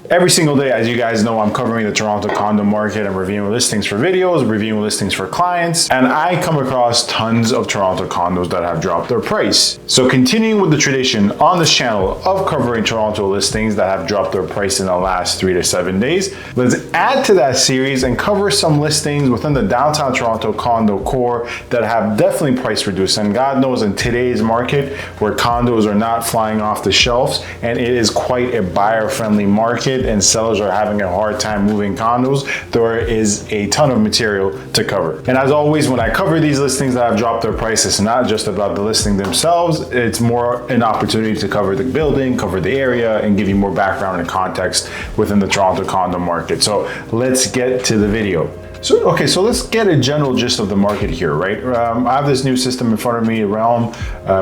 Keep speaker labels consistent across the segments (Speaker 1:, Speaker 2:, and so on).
Speaker 1: Every single day, as you guys know, I'm covering the Toronto condo market. I'm reviewing listings for videos, reviewing listings for clients, and I come across tons of Toronto condos that have dropped their price. So continuing with the tradition on this channel of covering Toronto listings that have dropped their price in the last 3 to 7 days, let's add to that series and cover some listings within the downtown Toronto condo core that have definitely price reduced. And God knows in today's market where condos are not flying off the shelves and it is quite a buyer-friendly market, and sellers are having a hard time moving condos, there is a ton of material to cover. And as always, when I cover these listings that have dropped their price, it's not just about the listing themselves, it's more an opportunity to cover the building, cover the area, and give you more background and context within the Toronto condo market. So let's get to the video. So let's get a general gist of the market here, right? I have this new system in front of me, Realm,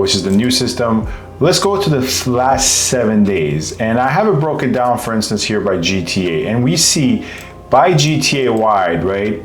Speaker 1: which is the new system. Let's go to the last 7 days, and I have it broken down, for instance, here by GTA, and we see by GTA wide, right,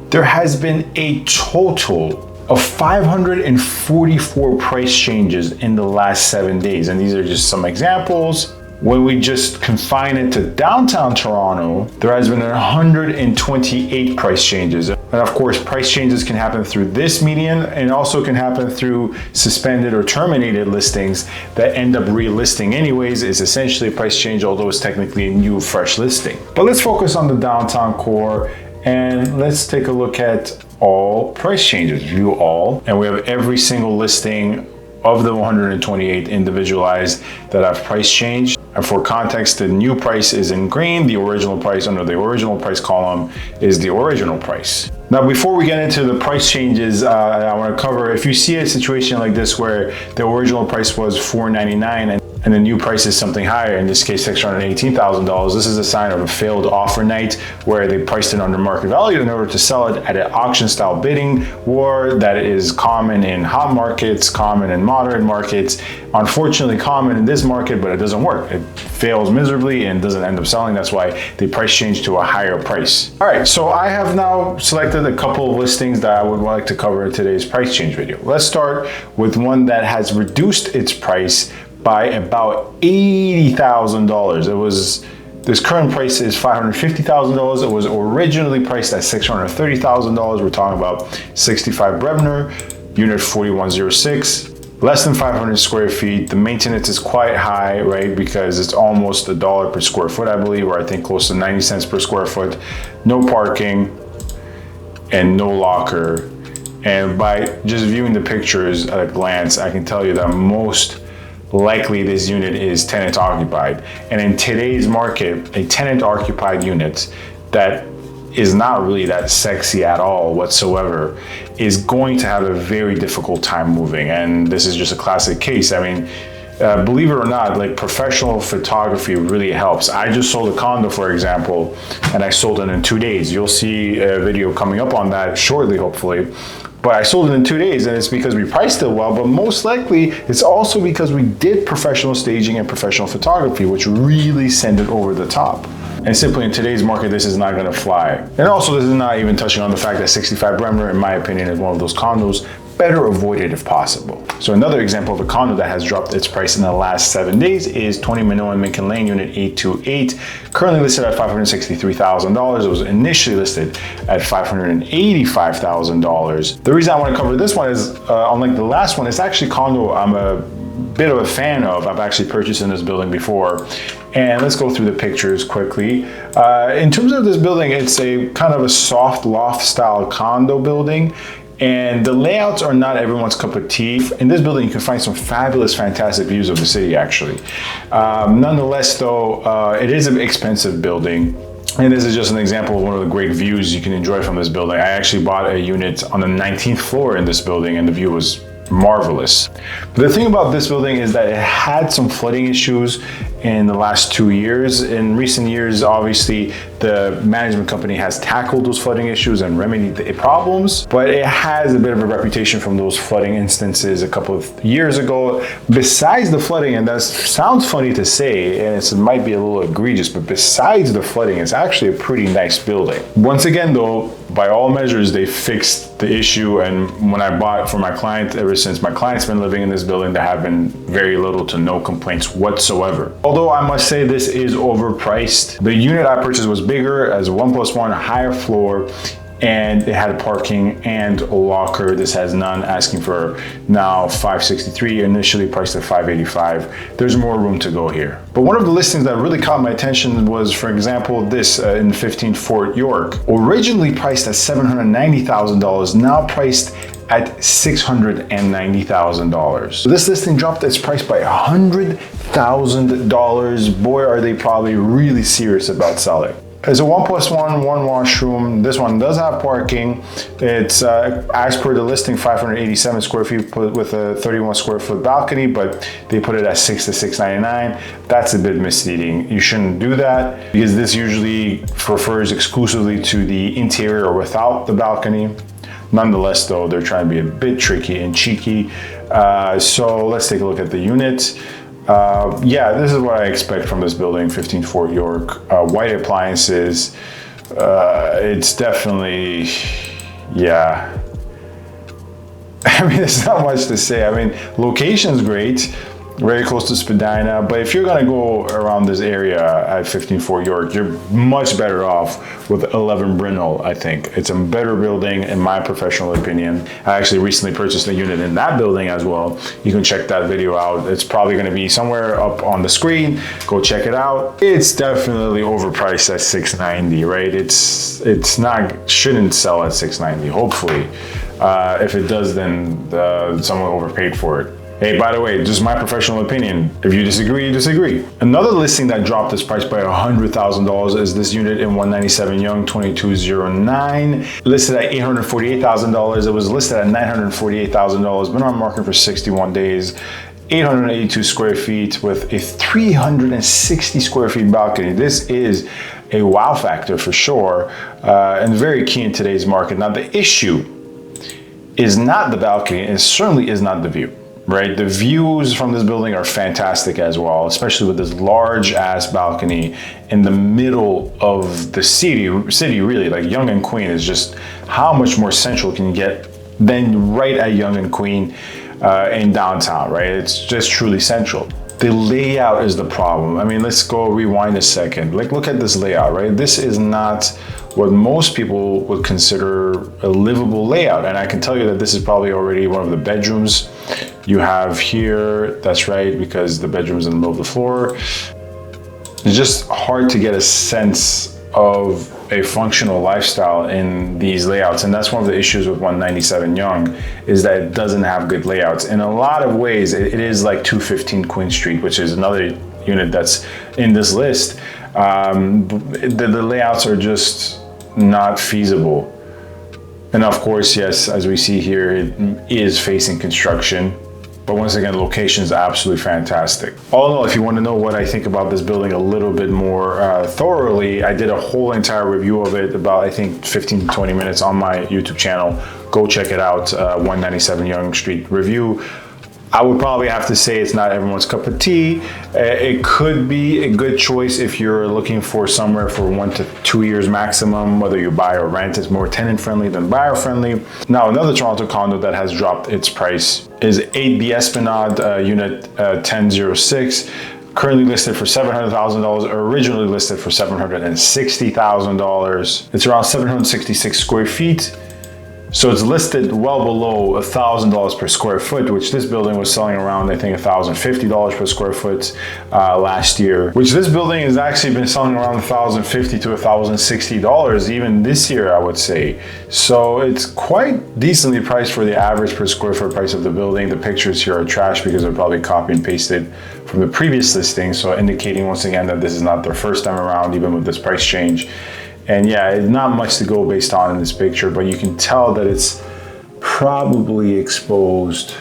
Speaker 1: there has been a total of 544 price changes in the last 7 days, and these are just some examples. When we just confine it to downtown Toronto, there has been 128 price changes. And of course, price changes can happen through this median and also can happen through suspended or terminated listings that end up relisting anyways. It's essentially a price change, although it's technically a new fresh listing. But let's focus on the downtown core and let's take a look at all price changes, view all. And we have every single listing of the 128 individualized that have price changed. And for context, the new price is in green, the original price under the original price column is the original price. Now, before we get into the price changes, I want to cover, if you see a situation like this where the original price was $499 and the new price is something higher, in this case $618,000, this is a sign of a failed offer night where they priced it under market value in order to sell it at an auction style bidding war that is common in hot markets, common in moderate markets, unfortunately common in this market, but it doesn't work. It fails miserably and doesn't end up selling. That's why they price change to a higher price. All right, so I have now selected a couple of listings that I would like to cover in today's price change video. Let's start with one that has reduced its price by about $80,000. This current price is $550,000. It was originally priced at $630,000. We're talking about 65 Bremner, unit 4106. Less than 500 square feet. The maintenance is quite high, right? Because it's almost $1 per square foot, I believe, or I think close to 90 cents per square foot. No parking and no locker. And by just viewing the pictures at a glance, I can tell you that most likely this unit is tenant occupied. And in today's market, a tenant occupied unit that is not really that sexy at all whatsoever is going to have a very difficult time moving. And this is just a classic case. I mean, believe it or not, like professional photography really helps. I just sold a condo, for example, and I sold it in 2 days. You'll see a video coming up on that shortly, hopefully. But I sold it in 2 days, and it's because we priced it well, but most likely it's also because we did professional staging and professional photography, which really sent it over the top. And simply in today's market, this is not gonna fly. And also, this is not even touching on the fact that 65 Bremner, in my opinion, is one of those condos better avoided if possible. So another example of a condo that has dropped its price in the last 7 days is 20 Minowan Mikan Lane, unit 828, currently listed at $563,000. It was initially listed at $585,000. The reason I want to cover this one is, unlike the last one, it's actually a condo I'm a bit of a fan of. I've actually purchased in this building before. And let's go through the pictures quickly. In terms of this building, it's a kind of a soft loft style condo building. And the layouts are not everyone's cup of tea. In this building, you can find some fabulous, fantastic views of the city, actually. Nonetheless, though, it is an expensive building. And this is just an example of one of the great views you can enjoy from this building. I actually bought a unit on the 19th floor in this building, and the view was marvelous. But the thing about this building is that it had some flooding issues in the last 2 years. In recent years, obviously, the management company has tackled those flooding issues and remedied the problems, but it has a bit of a reputation from those flooding instances a couple of years ago. Besides the flooding, and that sounds funny to say, and it might be a little egregious, but besides the flooding, it's actually a pretty nice building. Once again, though, by all measures, they fixed the issue. And when I bought for my client, ever since my client's been living in this building, there have been very little to no complaints whatsoever. Although I must say this is overpriced. The unit I purchased was bigger, as a 1+1, higher floor, and it had parking and a locker. This has none, asking for now $563, initially priced at $585. There's more room to go here. But one of the listings that really caught my attention was, for example, this in 15 Fort York. Originally priced at $790,000, now priced at $690,000. So this listing dropped its price by $100,000. Boy, are they probably really serious about selling. It's a 1+1, 1 washroom. This one does have parking. It's, as per the listing, 587 square feet with a 31 square foot balcony, but they put it at $6 to $699. That's a bit misleading. You shouldn't do that, because this usually refers exclusively to the interior without the balcony. Nonetheless, though, they're trying to be a bit tricky and cheeky. So let's take a look at the unit. Yeah, this is what I expect from this building, 15 Fort York. White appliances. It's definitely, yeah. I mean, there's not much to say. I mean, location's great, very close to Spadina, but if you're gonna go around this area at 15 Fort York, you're much better off with 11 Bremner, I think. It's a better building, in my professional opinion. I actually recently purchased a unit in that building as well. You can check that video out. It's probably gonna be somewhere up on the screen. Go check it out. It's definitely overpriced at $690, right? It's not, shouldn't sell at $690, hopefully. If it does, then someone overpaid for it. Hey, by the way, just my professional opinion. If you disagree, you disagree. Another listing that dropped its price by $100,000 is this unit in 197 Yonge, 2209. Listed at $848,000. It was listed at $948,000. Been on market for 61 days. 882 square feet with a 360 square feet balcony. This is a wow factor for sure, and very key in today's market. Now, the issue is not the balcony, and certainly is not the view. Right, the views from this building are fantastic as well, especially with this large ass balcony in the middle of the city really. Like Yonge and Queen is just, how much more central can you get than right at Yonge and Queen in downtown, right? It's just truly central. The layout is the problem. I mean, let's go rewind a second. Like, look at this layout, right? This is not what most people would consider a livable layout. And I can tell you that this is probably already one of the bedrooms you have here. That's right, because the bedroom's in the middle of the floor. It's just hard to get a sense of a functional lifestyle in these layouts. And that's one of the issues with 197 Yonge, is that it doesn't have good layouts. In a lot of ways, it is like 215 Queen Street, which is another unit that's in this list. The layouts are just not feasible. And of course, yes, as we see here, it is facing construction. But once again, the location is absolutely fantastic. All in all, if you want to know what I think about this building a little bit more thoroughly, I did a whole entire review of it, about, I think, 15 to 20 minutes on my YouTube channel. Go check it out, 197 Yonge Street review. I would probably have to say it's not everyone's cup of tea. It could be a good choice if you're looking for somewhere for 1 to 2 years maximum, whether you buy or rent. It's more tenant friendly than buyer friendly. Now, another Toronto condo that has dropped its price is 8 the Esplanade unit 1006. Currently listed for $700,000, originally listed for $760,000. It's around 766 square feet. So it's listed well below $1,000 per square foot, which this building was selling around, I think, $1,050 per square foot last year, which this building has actually been selling around $1,050 to $1,060 even this year, I would say. So it's quite decently priced for the average per square foot price of the building. The pictures here are trash because they're probably copy and pasted from the previous listing. So indicating once again that this is not their first time around, even with this price change. And yeah, it's not much to go based on in this picture, but you can tell that it's probably exposed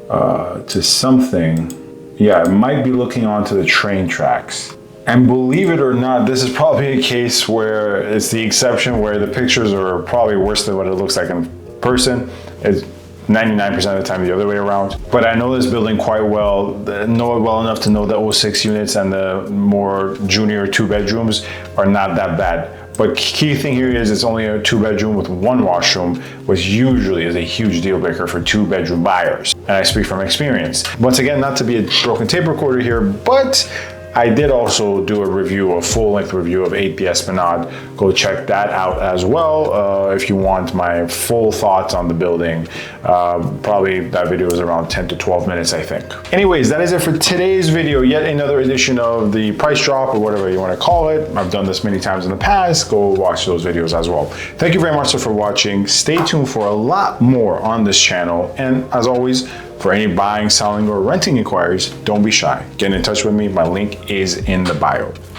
Speaker 1: to something. Yeah, it might be looking onto the train tracks. And believe it or not, this is probably a case where it's the exception, where the pictures are probably worse than what it looks like in person. It's 99% of the time the other way around. But I know this building quite well, know it well enough to know that 06 units and the more junior 2 bedrooms are not that bad. But key thing here is it's only a 2 bedroom with 1 washroom, which usually is a huge deal breaker for 2 bedroom buyers. And I speak from experience. Once again, not to be a broken tape recorder here, but I did also do a full length review of 8 the Esplanade. Go check that out as well if you want my full thoughts on the building. Probably that video is around 10 to 12 minutes, I think. Anyways, that is it for today's video. Yet another edition of the price drop, or whatever you want to call it. I've done this many times in the past. Go watch those videos as well. Thank you very much for watching. Stay tuned for a lot more on this channel. And as always, for any buying, selling, or renting inquiries, don't be shy. Get in touch with me. My link is in the bio.